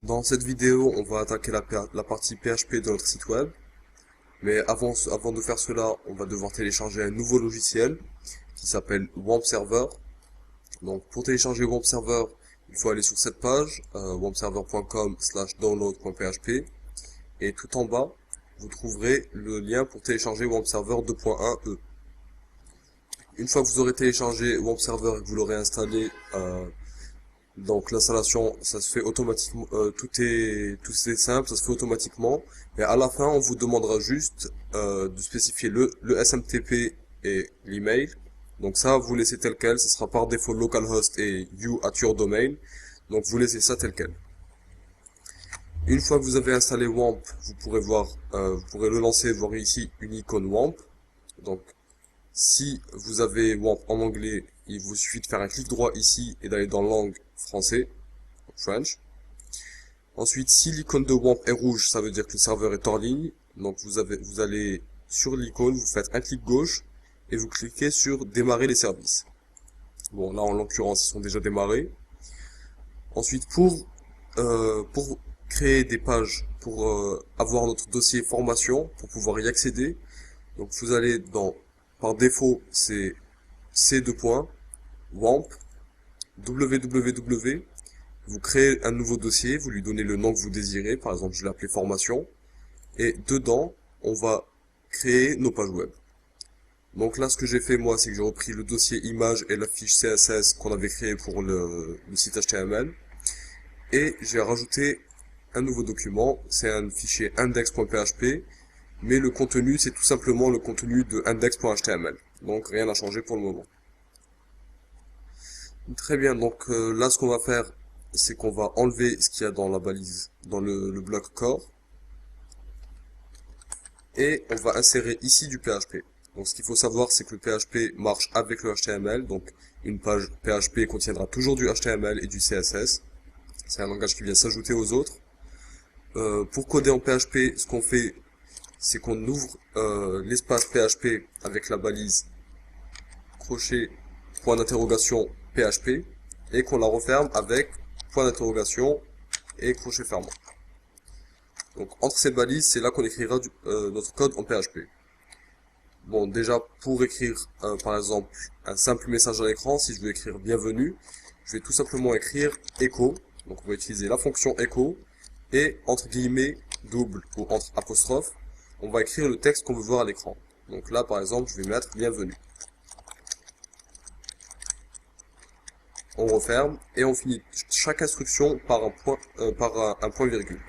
Dans cette vidéo, on va attaquer la partie PHP de notre site web. Mais avant de faire cela, on va devoir télécharger un nouveau logiciel qui s'appelle WAMP Server. Donc pour télécharger WAMP Server, il faut aller sur cette page, wampserver.com/download.php. Et tout en bas, vous trouverez le lien pour télécharger WAMP Server 2.1e. Une fois que vous aurez téléchargé WAMP Server et que vous l'aurez installé, donc l'installation, ça se fait automatiquement, tout est simple, ça se fait automatiquement. Et à la fin, on vous demandera juste de spécifier le SMTP et l'email. Donc ça, vous laissez tel quel, ça sera par défaut localhost et you at your domain. Donc vous laissez ça tel quel. Une fois que vous avez installé WAMP, vous pourrez le lancer, voir ici une icône WAMP. Donc si vous avez WAMP en anglais, il vous suffit de faire un clic droit ici et d'aller dans langue français, French. Ensuite, si l'icône de WAMP est rouge, ça veut dire que le serveur est hors ligne. Donc vous allez sur l'icône, vous faites un clic gauche et vous cliquez sur démarrer les services. Bon, là en l'occurrence, ils sont déjà démarrés. Ensuite, pour créer des pages, pour avoir notre dossier formation, pour pouvoir y accéder, donc vous allez par défaut, c'est C2 points, WAMP, www, vous créez un nouveau dossier, vous lui donnez le nom que vous désirez, par exemple je l'ai appelé formation, et dedans, on va créer nos pages web. Donc là, ce que j'ai fait moi, c'est que j'ai repris le dossier image et la fiche CSS qu'on avait créé pour le site HTML, et j'ai rajouté un nouveau document, c'est un fichier index.php, mais le contenu, c'est tout simplement le contenu de index.html. Donc rien n'a changé pour le moment. Très bien, donc là ce qu'on va faire, c'est qu'on va enlever ce qu'il y a dans la balise, dans le bloc core, et on va insérer ici du PHP. Donc ce qu'il faut savoir, c'est que le PHP marche avec le HTML, donc une page PHP contiendra toujours du HTML et du CSS. C'est un langage qui vient s'ajouter aux autres. Pour coder en PHP, ce qu'on fait, c'est qu'on ouvre l'espace PHP avec la balise crochet point d'interrogation PHP et qu'on la referme avec point d'interrogation et crochet fermant. Donc entre ces balises, c'est là qu'on écrira notre code en PHP. Bon, déjà pour écrire par exemple un simple message à l'écran, si je veux écrire bienvenue, je vais tout simplement écrire echo. Donc on va utiliser la fonction echo et entre guillemets double ou entre apostrophes, on va écrire le texte qu'on veut voir à l'écran. Donc là par exemple, je vais mettre bienvenue. On referme et on finit chaque instruction par un point virgule.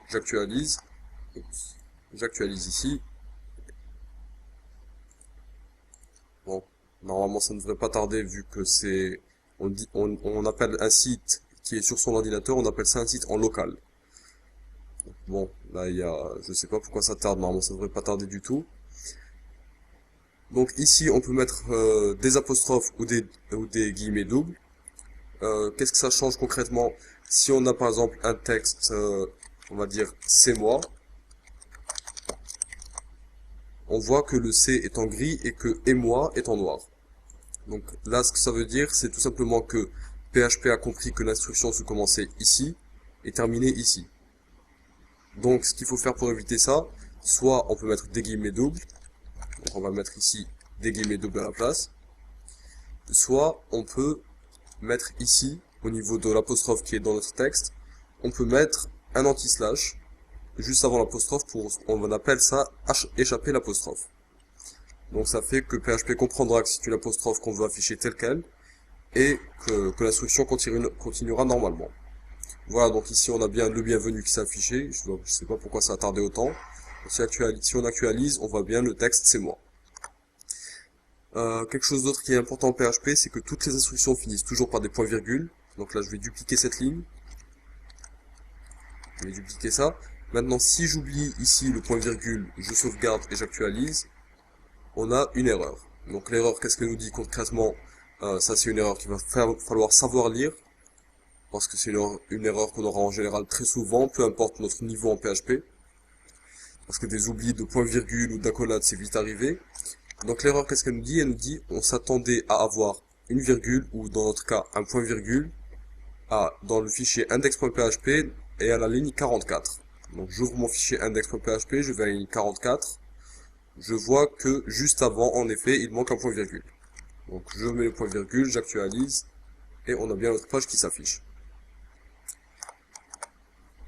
J'actualise. J'actualise ici. Bon, normalement ça ne devrait pas tarder vu que on appelle un site qui est sur son ordinateur, on appelle ça un site en local. Bon, là je sais pas pourquoi ça tarde, normalement ça ne devrait pas tarder du tout. Donc ici on peut mettre des apostrophes ou des guillemets doubles. Qu'est-ce que ça change concrètement? Si on a par exemple un texte, on va dire c'est moi, on voit que le C est en gris et que et moi est en noir. Donc là ce que ça veut dire, c'est tout simplement que PHP a compris que l'instruction se commençait ici et terminait ici. Donc ce qu'il faut faire pour éviter ça, soit on peut mettre des guillemets doubles, donc on va mettre ici des guillemets doubles à la place, soit on peut mettre ici, au niveau de l'apostrophe qui est dans notre texte, on peut mettre un anti-slash, juste avant l'apostrophe, on appelle ça échapper l'apostrophe. Donc ça fait que PHP comprendra que c'est une apostrophe qu'on veut afficher telle qu'elle, et que l'instruction continuera normalement. Voilà, donc ici on a bien le bienvenu qui s'est affiché, je sais pas pourquoi ça a tardé autant. Si on actualise, on voit bien le texte c'est moi. Quelque chose d'autre qui est important en PHP, c'est que toutes les instructions finissent toujours par des points-virgules. Donc là je vais dupliquer cette ligne. Je vais dupliquer ça. Maintenant si j'oublie ici le point-virgule, je sauvegarde et j'actualise, on a une erreur. Donc l'erreur, qu'est-ce qu'elle nous dit concrètement? Ça c'est une erreur qu'il va falloir savoir lire, parce que c'est une erreur qu'on aura en général très souvent, peu importe notre niveau en PHP, parce que des oublis de point-virgule ou d'accolade c'est vite arrivé. Donc l'erreur, qu'est-ce qu'elle nous dit? Elle nous dit on s'attendait à avoir une virgule, ou dans notre cas un point-virgule, dans le fichier index.php et à la ligne 44. Donc j'ouvre mon fichier index.php, je vais à la ligne 44. Je vois que juste avant, en effet, il manque un point virgule. Donc je mets le point virgule, j'actualise, et on a bien notre page qui s'affiche.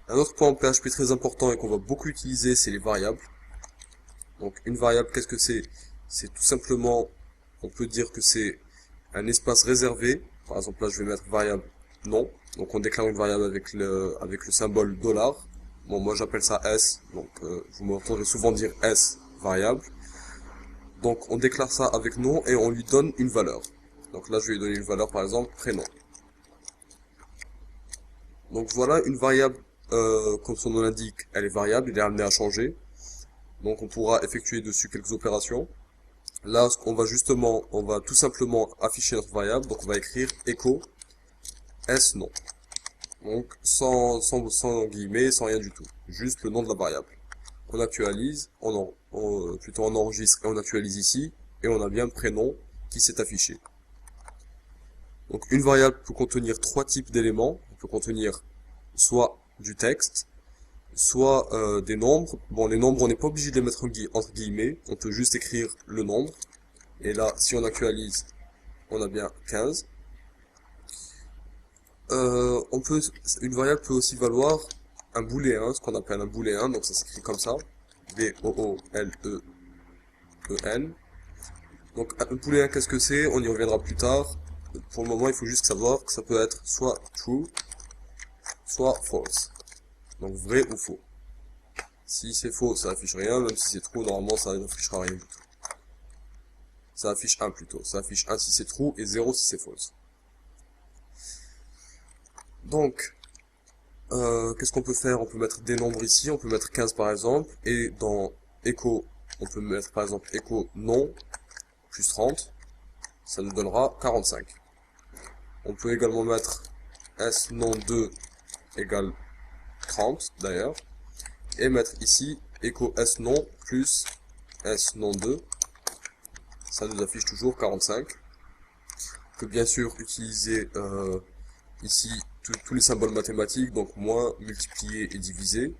Un autre point en PHP très important et qu'on va beaucoup utiliser, c'est les variables. Donc une variable, qu'est-ce que c'est? C'est tout simplement, on peut dire que c'est un espace réservé. Par exemple là je vais mettre variable nom. Donc on déclare une variable avec le symbole $. Bon moi j'appelle ça S, donc vous m'entendrez souvent dire S variable. Donc on déclare ça avec nom et on lui donne une valeur. Donc là je vais lui donner une valeur par exemple prénom. Donc voilà une variable, comme son nom l'indique, elle est variable, elle est amenée à changer. Donc on pourra effectuer dessus quelques opérations. Là, on va tout simplement afficher notre variable. Donc on va écrire echo s nom. Donc sans guillemets, sans rien du tout. Juste le nom de la variable. On actualise, on enregistre et on actualise ici. Et on a bien prénom qui s'est affiché. Donc une variable peut contenir trois types d'éléments. On peut contenir soit du texte, soit des nombres. Bon, les nombres, on n'est pas obligé de les mettre entre guillemets. On peut juste écrire le nombre. Et là, si on actualise, on a bien 15. Une variable peut aussi valoir un booléen, ce qu'on appelle un booléen. Donc ça s'écrit comme ça. B-O-O-L-E-E-N. Donc un booléen, qu'est-ce que c'est? On y reviendra plus tard. Pour le moment, il faut juste savoir que ça peut être soit true, soit false. Donc vrai ou faux. Si c'est faux, ça affiche rien, même si c'est true, normalement ça n'affichera rien du tout. Ça affiche 1 plutôt. Ça affiche 1 si c'est true et 0 si c'est false. Donc, qu'est-ce qu'on peut faire? On peut mettre des nombres ici, on peut mettre 15 par exemple, et dans echo, on peut mettre par exemple echo non plus 30, ça nous donnera 45. On peut également mettre s non 2 égale 30 d'ailleurs, et mettre ici echo s non plus s non 2, ça nous affiche toujours 45. On peut bien sûr utiliser ici tous les symboles mathématiques, donc moins, multiplier et diviser.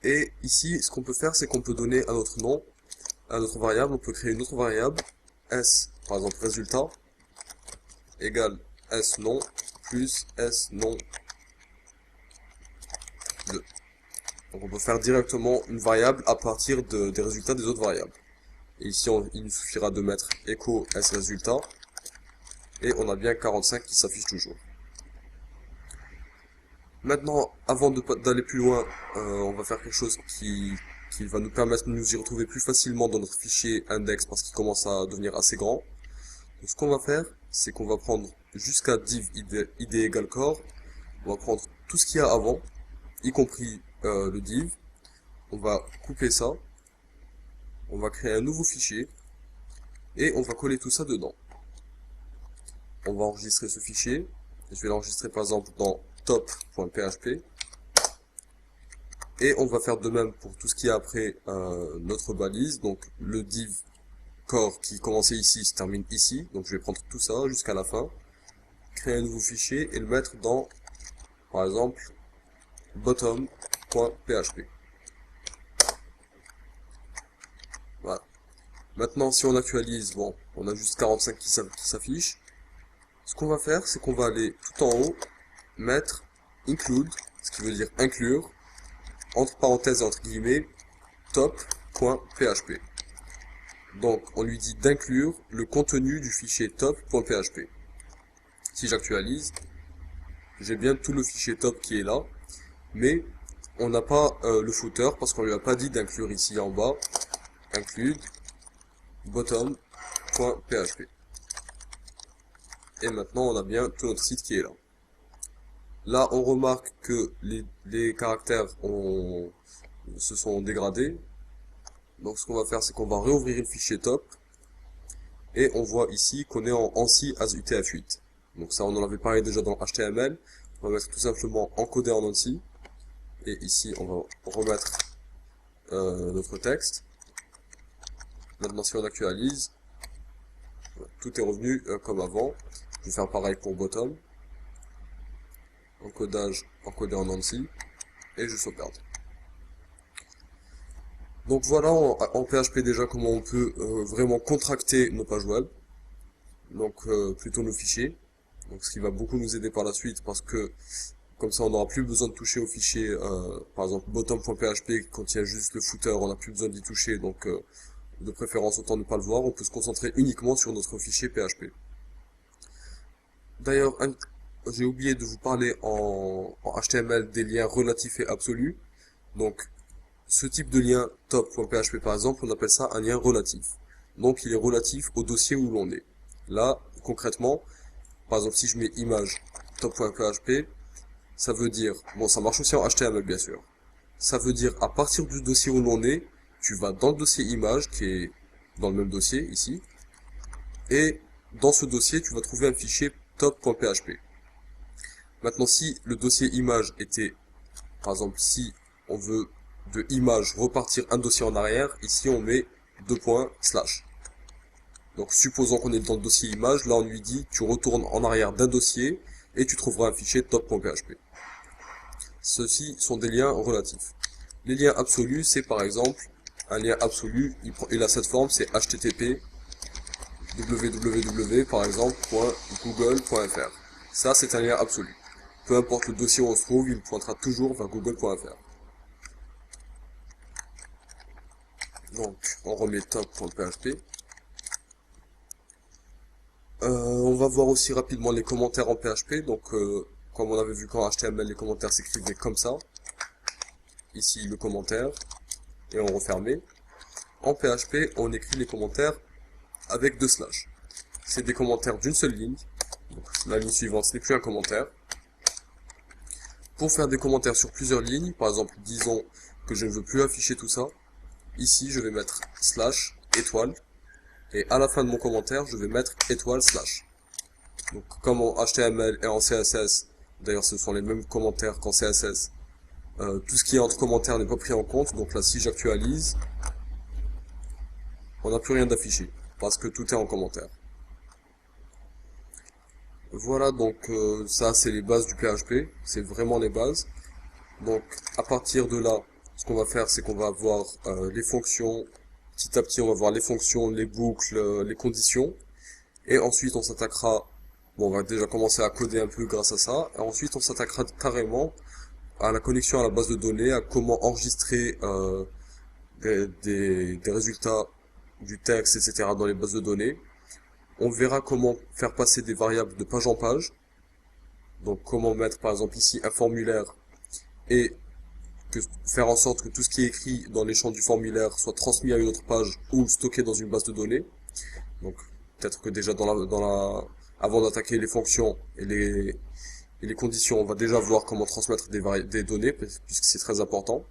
Et ici, ce qu'on peut faire, c'est qu'on peut donner à notre nom, à notre variable, on peut créer une autre variable, s, par exemple résultat, égale s nom plus s nom 2. Donc on peut faire directement une variable à partir des résultats des autres variables. Et ici, il nous suffira de mettre echo s résultat, et on a bien 45 qui s'affiche toujours. Maintenant, avant d'aller plus loin, on va faire quelque chose qui va nous permettre de nous y retrouver plus facilement dans notre fichier index parce qu'il commence à devenir assez grand. Donc, ce qu'on va faire, c'est qu'on va prendre jusqu'à div id égale core, on va prendre tout ce qu'il y a avant, y compris le div, on va couper ça, on va créer un nouveau fichier, et on va coller tout ça dedans. On va enregistrer ce fichier, je vais l'enregistrer par exemple dans top.php, et on va faire de même pour tout ce qui est après notre balise, donc le div core qui commençait ici se termine ici, donc je vais prendre tout ça jusqu'à la fin, créer un nouveau fichier et le mettre dans, par exemple, bottom.php. Voilà. Maintenant, si on actualise, bon, on a juste 45 qui s'affiche. Ce qu'on va faire, c'est qu'on va aller tout en haut, mettre include, ce qui veut dire inclure, entre parenthèses et entre guillemets, top.php. Donc, on lui dit d'inclure le contenu du fichier top.php. Si j'actualise, j'ai bien tout le fichier top qui est là, mais on n'a pas le footer parce qu'on lui a pas dit d'inclure ici en bas, include bottom.php. Et maintenant, on a bien tout notre site qui est là. Là, on remarque que les caractères se sont dégradés. Donc, ce qu'on va faire, c'est qu'on va réouvrir le fichier top. Et on voit ici qu'on est en ANSI as UTF-8. Donc ça, on en avait parlé déjà dans HTML. On va mettre tout simplement encodé en ANSI. Et ici, on va remettre notre texte. Maintenant, si on actualise, tout est revenu comme avant. Je vais faire pareil pour bottom. Encodage encodé en ANSI. Et je sauvegarde. Donc voilà en PHP déjà comment on peut vraiment contracter nos pages web. Donc plutôt nos fichiers. Donc ce qui va beaucoup nous aider par la suite parce que comme ça on n'aura plus besoin de toucher au fichier, par exemple bottom.php qui contient juste le footer, on n'a plus besoin d'y toucher, donc de préférence autant ne pas le voir, on peut se concentrer uniquement sur notre fichier PHP. D'ailleurs, j'ai oublié de vous parler en HTML des liens relatifs et absolus. Donc ce type de lien top.php par exemple, on appelle ça un lien relatif. Donc il est relatif au dossier où l'on est. Là, concrètement, par exemple si je mets image top.php, ça veut dire, bon ça marche aussi en HTML bien sûr, ça veut dire à partir du dossier où l'on est, tu vas dans le dossier image qui est dans le même dossier ici, et dans ce dossier tu vas trouver un fichier top.php. Maintenant si le dossier image était, par exemple si on veut de image repartir un dossier en arrière, ici on met 2./. Donc supposons qu'on est dans le dossier image, là on lui dit tu retournes en arrière d'un dossier et tu trouveras un fichier top.php. Ceux-ci sont des liens relatifs. Les liens absolus, c'est par exemple un lien absolu, il a cette forme, c'est http www par exemple .google.fr. Ça c'est un lien absolu. Peu importe le dossier où on se trouve, il pointera toujours vers google.fr. Donc on remet top.php. On va voir aussi rapidement les commentaires en PHP. Donc comme on avait vu qu'en HTML les commentaires s'écrivaient comme ça. Ici le commentaire et on refermait. En PHP on écrit les commentaires avec 2 slash. C'est des commentaires d'une seule ligne. Donc, la ligne suivante ce n'est plus un commentaire. Pour faire des commentaires sur plusieurs lignes, par exemple disons que je ne veux plus afficher tout ça. Ici je vais mettre slash étoile. Et à la fin de mon commentaire, je vais mettre étoile slash. Donc comme en HTML et en CSS, d'ailleurs ce sont les mêmes commentaires qu'en CSS, tout ce qui est entre commentaires n'est pas pris en compte. Donc là si j'actualise, on n'a plus rien d'affiché, parce que tout est en commentaire. Voilà donc ça c'est les bases du PHP, c'est vraiment les bases. Donc à partir de là, ce qu'on va faire c'est qu'on va voir les fonctions. Petit à petit, on va voir les fonctions, les boucles, les conditions. Et ensuite, on s'attaquera... Bon, on va déjà commencer à coder un peu grâce à ça. Et ensuite, on s'attaquera carrément à la connexion à la base de données, à comment enregistrer des résultats du texte, etc. dans les bases de données. On verra comment faire passer des variables de page en page. Donc, comment mettre, par exemple, ici un formulaire et faire en sorte que tout ce qui est écrit dans les champs du formulaire soit transmis à une autre page ou stocké dans une base de données. Donc peut-être que déjà avant d'attaquer les fonctions et les conditions, on va déjà voir comment transmettre des données, puisque c'est très important.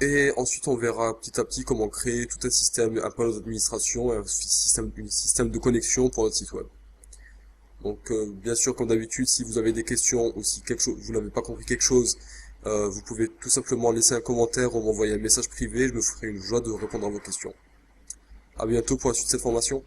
Et ensuite on verra petit à petit comment créer tout un système, un panneau d'administration, un système de connexion pour notre site web. Donc bien sûr comme d'habitude si vous avez des questions ou si vous n'avez pas compris quelque chose, vous pouvez tout simplement laisser un commentaire ou m'envoyer un message privé, je me ferai une joie de répondre à vos questions. A bientôt pour la suite de cette formation.